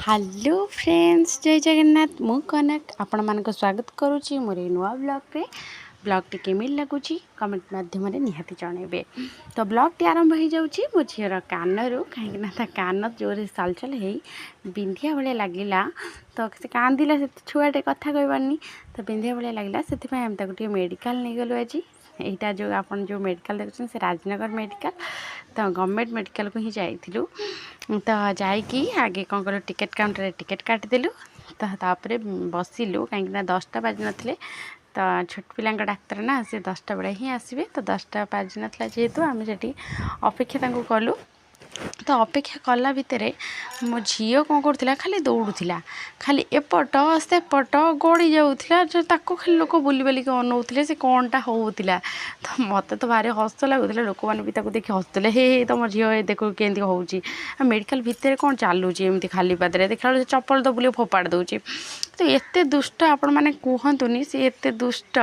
Hello friends जय जगन्नाथ मु कनक आपण मानक स्वागत करुच्ची मोर नुआ ब्लॉग रे ब्लॉग टी केमी लगुच कमेंट माध्यम निहाती जनइबे। तो ब्लॉग टी आरंभ हो जाऊँगी मो झीर कानरू कहीं कान जोर चलचल हो बिंधिया भाया लगिला। तो से कांदिला से छुआटे कथा कहबानी तो बिंधिया भाया लगिला से आम ताको मेडिकल नहीं गलु आज। यहाँ जो आप जो मेडिकल देखुं से राजनगर मेडिकल तो गवर्नमेंट मेडिकल को ही जाइलु। तो जाकि आगे कौन कल टिकेट काउंटर टिकेट काटिदेलु। तो तापर बसिलु कहीं 10टा बाजि नथिले तो छोट पिला डाक्तर ना सी 10टा बेले ही आसबे। तो 10टा बाजि नाला जेहेतु आम से अपेक्षा कलु। तो अपेक्षा कला भितर मो झील कौन कर खाली दौड़ूला खाली एपट सेपट गड़ी जाऊला ताको खाली लोक बुली बालिक अनाऊे से कौनटा होता। तो मत तो भारी हस लगुला लोक मैंने भी देखिए हसुले हे तुम झील देखो केमती हो मेडिकल भितर कौन चलुची एमती खाली पादरे देखा चप्पल तो बुले फोपाड़ दूची। तो एत दुष्ट आपण मैंने कहतुनि सी एत दुष्ट।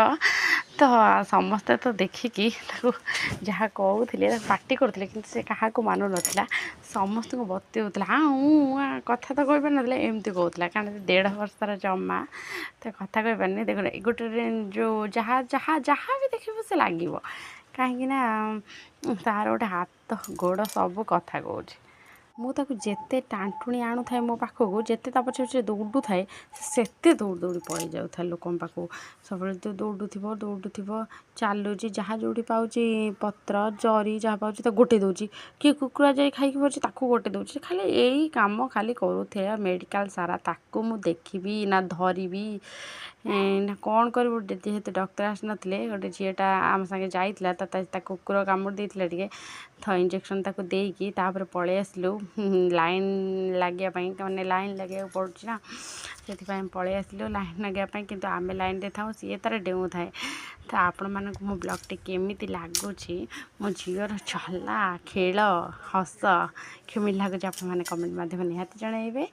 तो समस्ते तो देखिकी जहाँ कहते पार्टी करते कि से क्या मानु नाला समस्त को बतौला हाँ कथा तो कहीपर ना एमती कहला कारण 1.5 वर्षर जमा तो कथा कहीपारे देख गोटे जो जहाँ जहाँ जहाँ भी देख से लगे कहीं तार गोटे हाथ गोड़ सब कथा कहूँ मुझे जिते टाणुणी आणु थाए मो पाखक जिते पचे पचे दौड़ू थाए से दौड़ दौड़ी पड़े जाऊ था लोक पाखक सब दौड़ू चलुची जहाँ जो पाँच पत्र जरी जहाँ पाँच तो गोटे दूची किए कुकुरा जाए खाई पड़े गोटे दूची खाली यही कम खाली करूथे मेडिकल सारा ताकू मु देखी ना धरबी ना कौन कर जेहेतु डॉक्टर आस नथिले गोटे झीटा आम संगे जाइला तो कुकुर कामुड़ देइथिला टिके तो इंजेक्शन ताको देकी तापर पळे आसलु लाइन लगे मैंने लाइन लगे पड़ुची ना से पळे आसलु लाइन लगे किंतु आम लाइन रे था सी तार डेऊ थाए। तो आपण मानक मो ब्लॉग टी केमिति लगुच मो झीर चला खेल हस केमिति लगुच आप कमेंट माध्यम निहाती जनइबे।